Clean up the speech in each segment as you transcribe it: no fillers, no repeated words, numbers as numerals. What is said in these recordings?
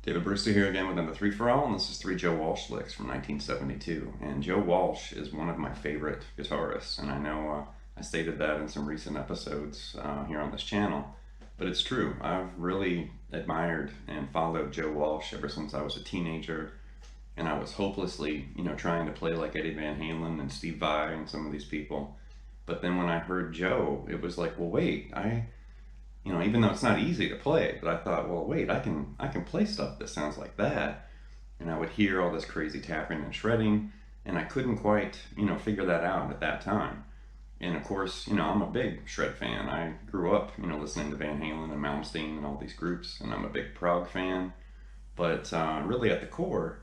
David Brewster here again with another 3 for All, and this is 3 Joe Walsh Licks from 1972. And Joe Walsh is one of my favorite guitarists, and I know I stated that in some recent episodes here on this channel, but it's true. I've really admired and followed Joe Walsh ever since I was a teenager, and I was hopelessly, trying to play like Eddie Van Halen and Steve Vai and some of these people. But then when I heard Joe, it was like, well, wait, even though it's not easy to play, but I thought, well, wait, I can play stuff that sounds like that. And I would hear all this crazy tapping and shredding, and I couldn't quite, figure that out at that time. And of course, I'm a big shred fan. I grew up, listening to Van Halen and Malmsteen and all these groups, and I'm a big prog fan. But really at the core,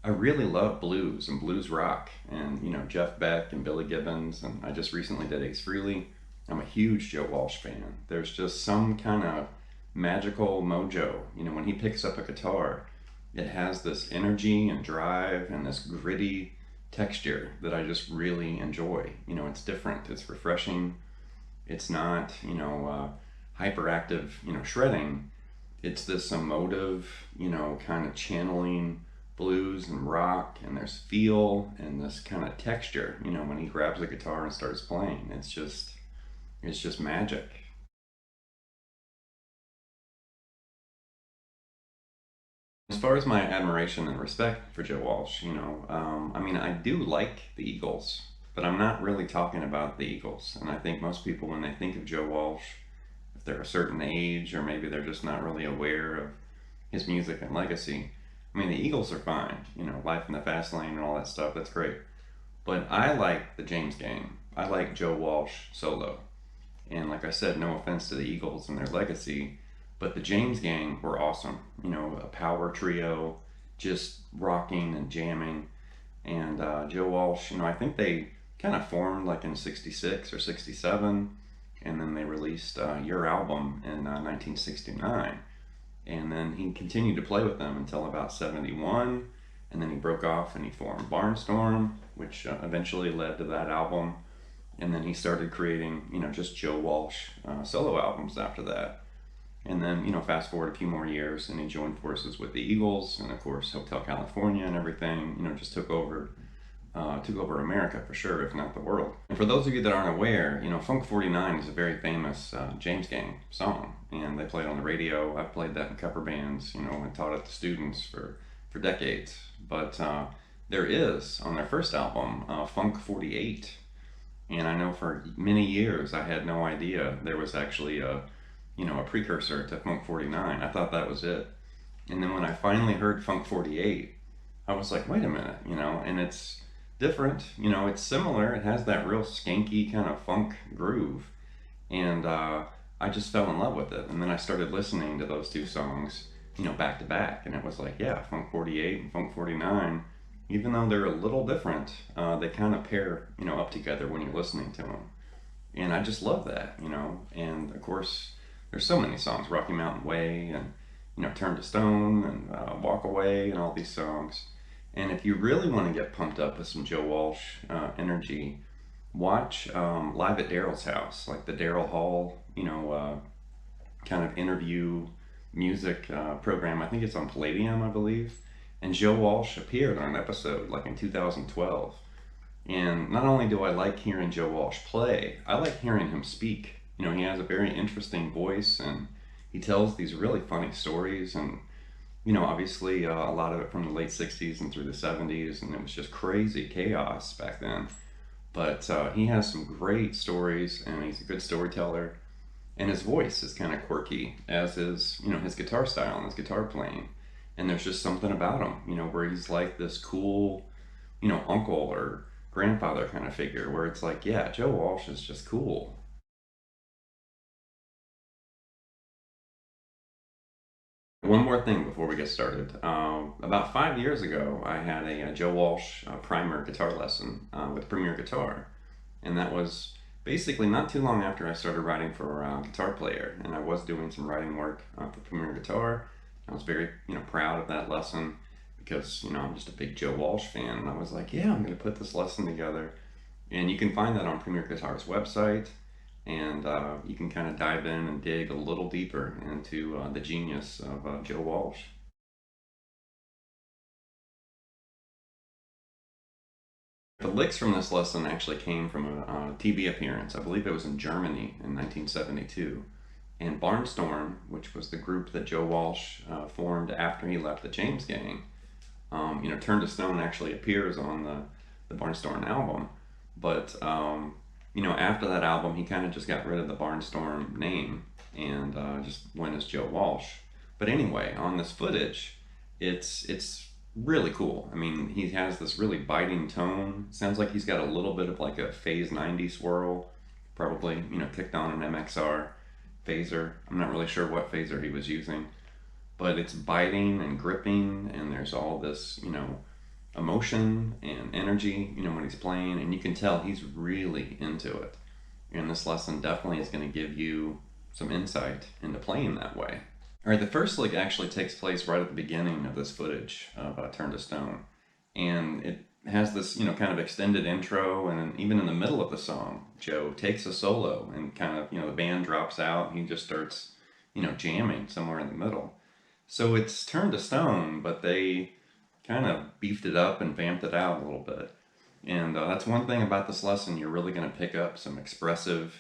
I really love blues and blues rock, and Jeff Beck and Billy Gibbons, and I just recently did Ace Frehley. I'm a huge Joe Walsh fan. There's just some kind of magical mojo. When he picks up a guitar, it has this energy and drive and this gritty texture that I just really enjoy. It's different, it's refreshing. It's not, hyperactive, shredding. It's this emotive, kind of channeling blues and rock, and there's feel and this kind of texture, when he grabs the guitar and starts playing. It's just magic. As far as my admiration and respect for Joe Walsh, I do like the Eagles, but I'm not really talking about the Eagles. And I think most people, when they think of Joe Walsh, if they're a certain age or maybe they're just not really aware of his music and legacy, the Eagles are fine, Life in the Fast Lane and all that stuff, that's great. But I like the James Gang. I like Joe Walsh solo. And like I said, no offense to the Eagles and their legacy, but the James Gang were awesome. A power trio, just rocking and jamming. And Joe Walsh, I think they kind of formed like in 66 or 67, and then they released Your Album in 1969. And then he continued to play with them until about 71, and then he broke off and he formed Barnstorm, which eventually led to that album. And then he started creating, just Joe Walsh solo albums after that. And then, fast forward a few more years, and he joined forces with the Eagles, and of course, Hotel California and everything. Just took over America for sure, if not the world. And for those of you that aren't aware, Funk 49 is a very famous James Gang song, and they play it on the radio. I've played that in cover bands, and taught it to students for decades. But there is on their first album, Funk 48. And I know for many years I had no idea there was actually a precursor to Funk 49. I thought that was it. And then when I finally heard Funk 48, I was like, wait a minute, and it's different, it's similar. It has that real skanky kind of funk groove. And I just fell in love with it. And then I started listening to those two songs, back to back. And it was like, yeah, Funk 48 and Funk 49, even though they're a little different, they kind of pair, up together when you're listening to them. And I just love that, And of course, there's so many songs, Rocky Mountain Way and, Turn to Stone and Walk Away and all these songs. And if you really want to get pumped up with some Joe Walsh energy, watch Live at Daryl's House, like the Daryl Hall, kind of interview music program. I think it's on Palladium, I believe. And Joe Walsh appeared on an episode like in 2012. And not only do I like hearing Joe Walsh play, I like hearing him speak. He has a very interesting voice, and he tells these really funny stories. And, obviously a lot of it from the late 60s and through the 70s, and it was just crazy chaos back then. But he has some great stories, and he's a good storyteller. And his voice is kind of quirky, as is, his guitar style and his guitar playing. And there's just something about him, where he's like this cool, uncle or grandfather kind of figure, where it's like, yeah, Joe Walsh is just cool. One more thing before we get started. About 5 years ago, I had a Joe Walsh primer guitar lesson with Premier Guitar. And that was basically not too long after I started writing for Guitar Player. And I was doing some writing work for Premier Guitar. I was very, proud of that lesson because, I'm just a big Joe Walsh fan. And I was like, yeah, I'm going to put this lesson together. And you can find that on Premier Guitar's website. And you can kind of dive in and dig a little deeper into the genius of Joe Walsh. The licks from this lesson actually came from a TV appearance. I believe it was in Germany in 1972. And Barnstorm, which was the group that Joe Walsh formed after he left the James Gang, Turn to Stone actually appears on the Barnstorm album. But, after that album, he kind of just got rid of the Barnstorm name and just went as Joe Walsh. But anyway, on this footage, it's really cool. I mean, he has this really biting tone. Sounds like he's got a little bit of like a Phase 90 swirl, probably, kicked on an MXR phaser. I'm not really sure what phaser he was using, but it's biting and gripping, and there's all this, emotion and energy, when he's playing, and you can tell he's really into it. And this lesson definitely is going to give you some insight into playing that way. All right, the first lick actually takes place right at the beginning of this footage of Turn to Stone. And it has this, kind of extended intro, and even in the middle of the song, Joe takes a solo and kind of, the band drops out, and he just starts, jamming somewhere in the middle. So it's Turn to Stone, but they kind of beefed it up and vamped it out a little bit. And that's one thing about this lesson. You're really going to pick up some expressive,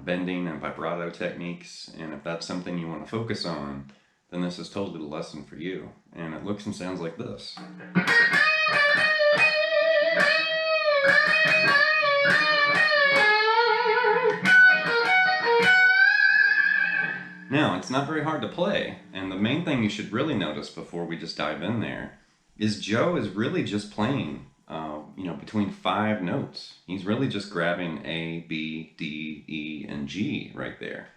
bending and vibrato techniques. And if that's something you want to focus on, then this is totally the lesson for you. And it looks and sounds like this. Now, it's not very hard to play. And the main thing you should really notice before we just dive in there is Joe is really just playing between 5 notes. He's really just grabbing A, B, D, E, and G right there.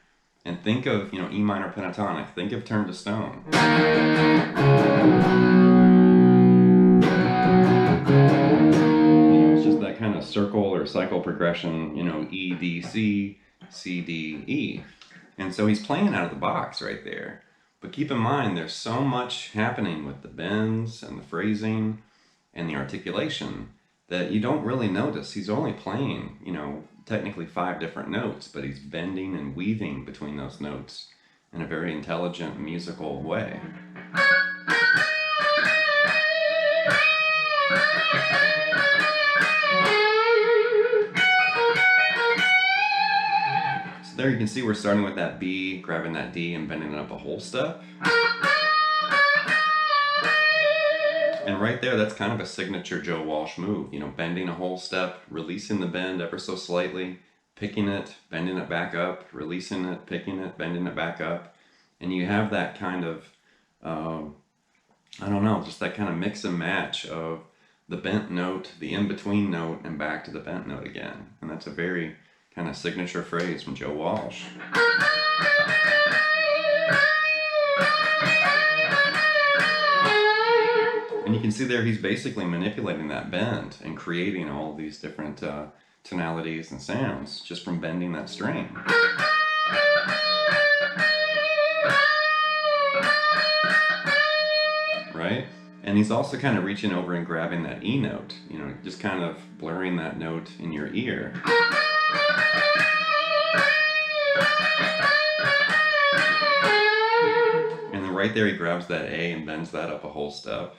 And think of, E minor pentatonic. Think of Turn to Stone. It's just that kind of circle or cycle progression, E, D, C, C, D, E. And so he's playing out of the box right there. But keep in mind, there's so much happening with the bends and the phrasing and the articulation that you don't really notice. He's only playing, technically 5 different notes, but he's bending and weaving between those notes in a very intelligent musical way. So there you can see we're starting with that B, grabbing that D and bending it up a whole step. And right there, that's kind of a signature Joe Walsh move, bending a whole step, releasing the bend ever so slightly, picking it, bending it back up, releasing it, picking it, bending it back up. And you have that kind of, just that kind of mix and match of the bent note, the in-between note, and back to the bent note again. And that's a very kind of signature phrase from Joe Walsh. And you can see there he's basically manipulating that bend and creating all these different tonalities and sounds just from bending that string. Right? And he's also kind of reaching over and grabbing that E note, just kind of blurring that note in your ear. And then right there he grabs that A and bends that up a whole step.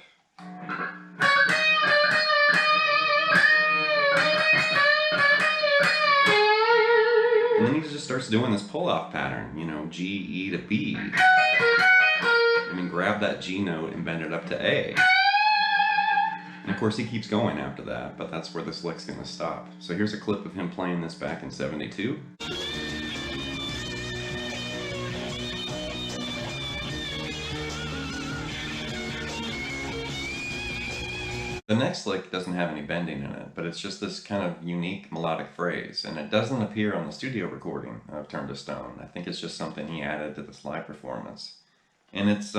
And then he just starts doing this pull-off pattern, G, E to B. And then grab that G note and bend it up to A. And of course he keeps going after that, but that's where this lick's gonna stop. So here's a clip of him playing this back in '72. The next lick doesn't have any bending in it, but it's just this kind of unique melodic phrase, and it doesn't appear on the studio recording of Turn to Stone. I think it's just something he added to this live performance. And it's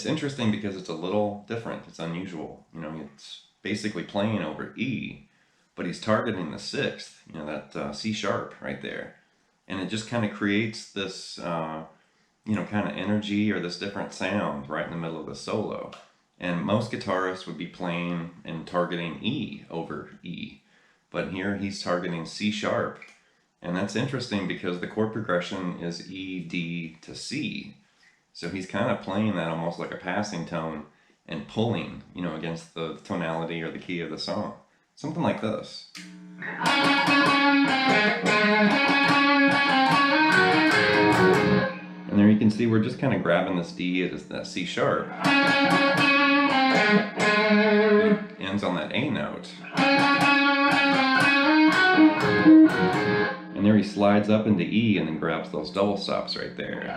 interesting because it's a little different. It's unusual. It's basically playing over E, but he's targeting the 6th, that C sharp right there. And it just kind of creates this, kind of energy or this different sound right in the middle of the solo. And most guitarists would be playing and targeting E over E. But here he's targeting C sharp. And that's interesting because the chord progression is E, D to C. So he's kind of playing that almost like a passing tone and pulling, against the tonality or the key of the song. Something like this. And there you can see we're just kind of grabbing this D as that C sharp. It ends on that A note. And there he slides up into E and then grabs those double stops right there.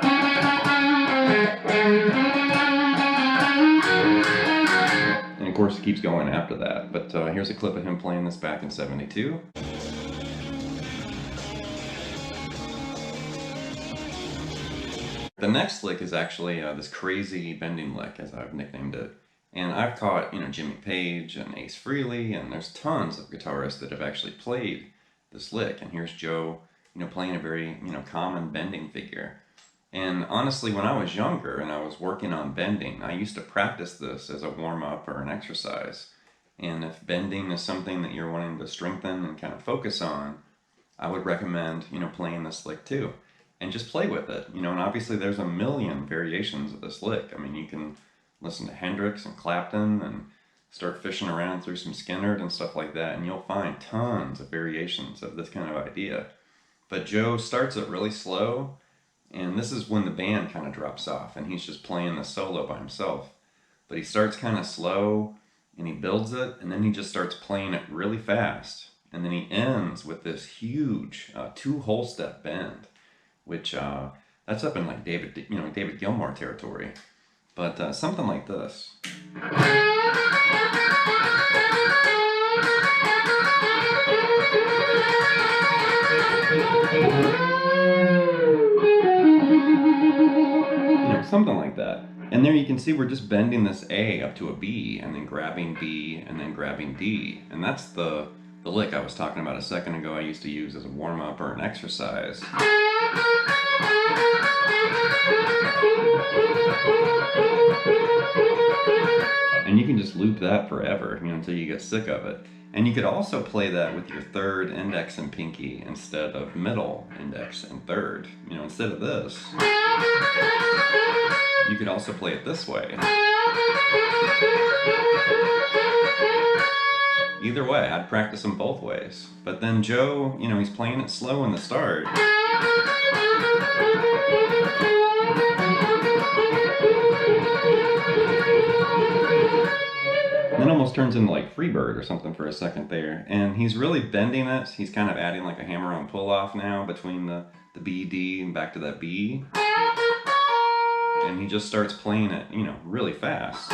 And of course it keeps going after that. But here's a clip of him playing this back in '72. The next lick is actually this crazy bending lick, as I've nicknamed it. And I've caught, Jimmy Page and Ace Frehley, and there's tons of guitarists that have actually played this lick. And here's Joe, playing a very, common bending figure. And honestly, when I was younger and I was working on bending, I used to practice this as a warm-up or an exercise. And if bending is something that you're wanting to strengthen and kind of focus on, I would recommend, playing this lick too. And just play with it, and obviously there's a million variations of this lick. I mean, you can listen to Hendrix and Clapton and start fishing around through some Skinner and stuff like that, and you'll find tons of variations of this kind of idea. But Joe starts it really slow, and this is when the band kind of drops off, and he's just playing the solo by himself. But he starts kind of slow, and he builds it, and then he just starts playing it really fast. And then he ends with this huge 2-whole step bend, which that's up in like David Gilmour territory. But something like this. Something like that. And there you can see we're just bending this A up to a B, and then grabbing B, and then grabbing D. And that's the lick I was talking about a second ago I used to use as a warm-up or an exercise. And you can just loop that forever, until you get sick of it. And you could also play that with your third index and pinky instead of middle index and third. Instead of this, you could also play it this way. Either way, I'd practice them both ways. But then Joe, he's playing it slow in the start. Then almost turns into like Freebird or something for a second there. And he's really bending it. He's kind of adding like a hammer-on pull-off now between the B, D, and back to that B. And he just starts playing it, really fast.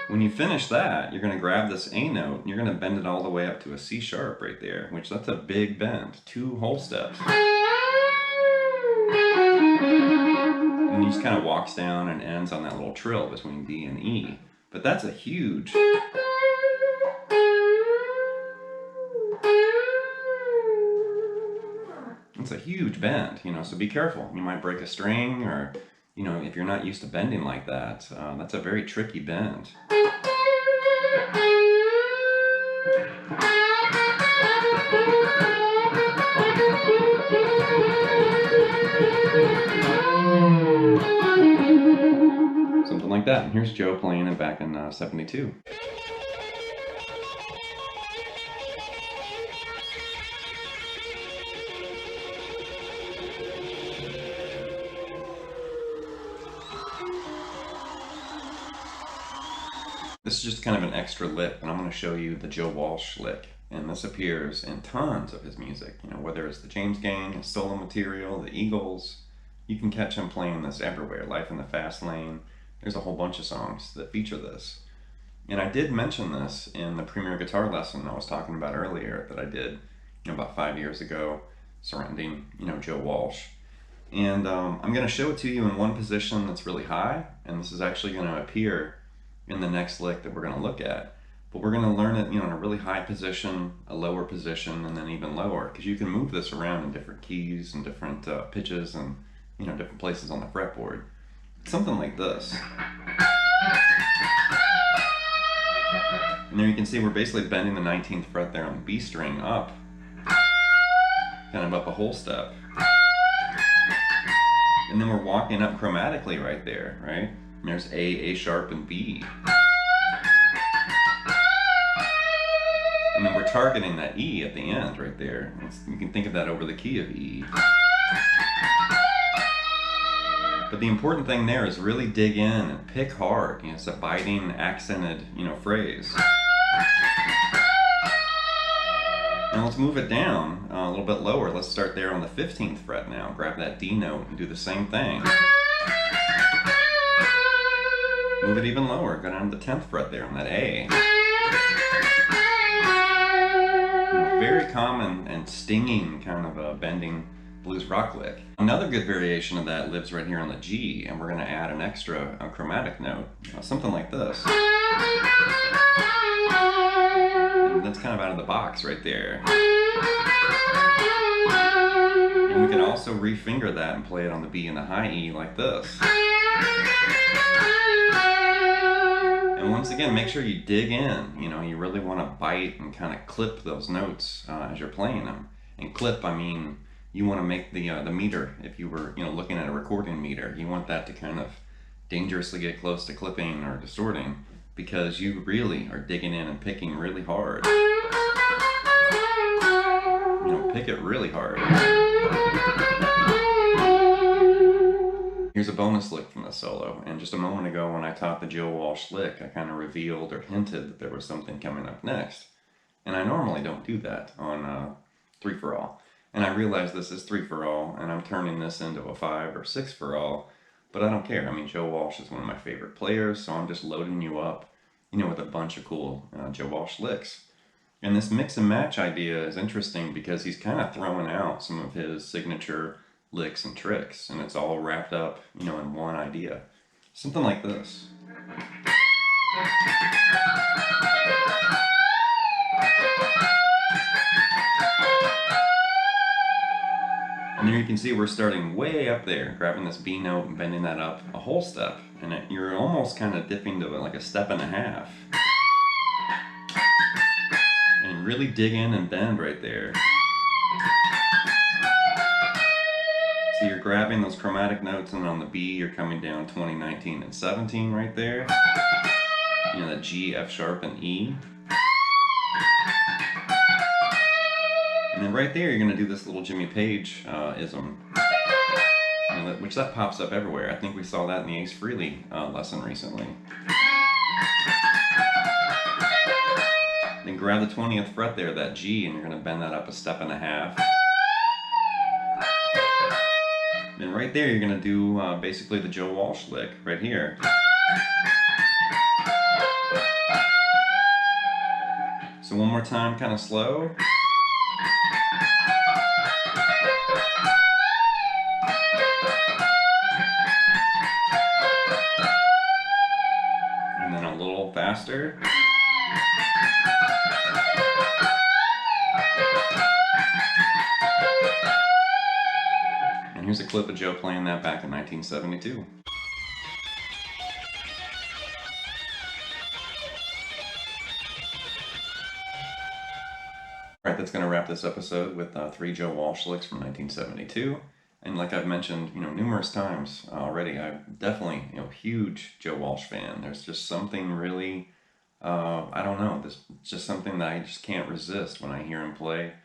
When you finish that, you're going to grab this A note and you're going to bend it all the way up to a C sharp right there, which that's a big bend, 2 whole steps. And he just kind of walks down and ends on that little trill between D and E. But that's a huge... It's a huge bend, so be careful. You might break a string, or, if you're not used to bending like that, that's a very tricky bend. Something like that. And here's Joe playing it back in '72. This is just kind of an extra lick, and I'm going to show you the Joe Walsh lick. And this appears in tons of his music, whether it's the James Gang, his solo material, the Eagles. You can catch him playing this everywhere. Life in the Fast Lane. There's a whole bunch of songs that feature this. And I did mention this in the Premier Guitar lesson I was talking about earlier that I did, about 5 years ago, surrounding, Joe Walsh. And I'm going to show it to you in one position that's really high, and this is actually going to appear in the next lick that we're going to look at. But we're going to learn it, in a really high position, a lower position, and then even lower, because you can move this around in different keys and different pitches and, different places on the fretboard. Something like this. And there you can see we're basically bending the 19th fret there on the B string up, kind of up a whole step. And then we're walking up chromatically right there, right? And there's A sharp, and B. And then we're targeting that E at the end right there. You can think of that over the key of E. But the important thing there is really dig in and pick hard. It's a biting, accented, phrase. Now let's move it down a little bit lower. Let's start there on the 15th fret now. Grab that D note and do the same thing. Move it even lower. Go down to the 10th fret there on that A. Very common and stinging kind of a bending blues rock lick. Another good variation of that lives right here on the G, and we're going to add an extra chromatic note, something like this. And that's kind of out of the box right there. And we can also refinger that and play it on the B and the high E like this. And once again, make sure you dig in. You really want to bite and kind of clip those notes as you're playing them. And clip, I mean, you want to make the meter, if you were looking at a recording meter, you want that to kind of dangerously get close to clipping or distorting, because you really are digging in and picking really hard. Pick it really hard. Here's a bonus lick from the solo, and just a moment ago when I taught the Joe Walsh lick, I kind of revealed or hinted that there was something coming up next. And I normally don't do that on 3 for All. And I realize this is 3 for All, and I'm turning this into a 5 or 6 for All, but I don't care. I mean, Joe Walsh is one of my favorite players, so I'm just loading you up, with a bunch of cool Joe Walsh licks. And this mix and match idea is interesting because he's kind of throwing out some of his signature licks and tricks, and it's all wrapped up, in one idea. Something like this. And here you can see we're starting way up there, grabbing this B note and bending that up a whole step, and you're almost kind of dipping to like a step and a half. And really dig in and bend right there. So you're grabbing those chromatic notes, and on the B you're coming down 20, 19, and 17 right there. That G, F sharp, and E. And then right there you're going to do this little Jimmy Page ism, which that pops up everywhere. I think we saw that in the Ace Frehley lesson recently. Then grab the 20th fret there, that G, and you're going to bend that up a step and a half. Then right there you're going to do basically the Joe Walsh lick right here. So one more time, kind of slow. And then a little faster. And here's a clip of Joe playing that back in 1972. Alright, that's going to wrap this episode with 3 Joe Walsh licks from 1972. And like I've mentioned, numerous times already, I'm definitely, huge Joe Walsh fan. There's just something really, I don't know, there's just something that I just can't resist when I hear him play,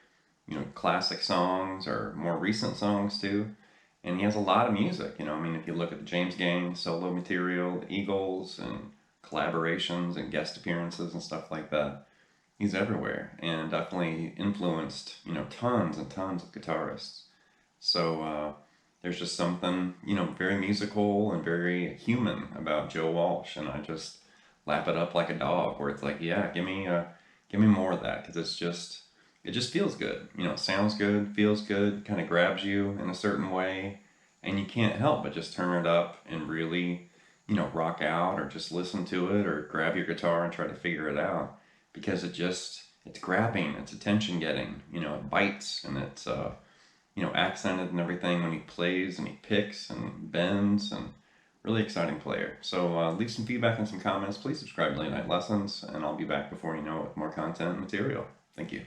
classic songs or more recent songs too. And he has a lot of music, if you look at the James Gang solo material, the Eagles, and collaborations and guest appearances and stuff like that. He's everywhere, and definitely influenced, tons and tons of guitarists. So there's just something, very musical and very human about Joe Walsh, and I just lap it up like a dog, where it's like, yeah, give me more of that, because it just feels good. It sounds good, feels good, kind of grabs you in a certain way, and you can't help but just turn it up and really, rock out, or just listen to it, or grab your guitar and try to figure it out, because it's grabbing, it's attention getting, it bites, and it's accented and everything when he plays and he picks and bends, and really exciting player. So leave some feedback and some comments. Please subscribe to Late Night Lessons, and I'll be back before you know it with more content and material. Thank you.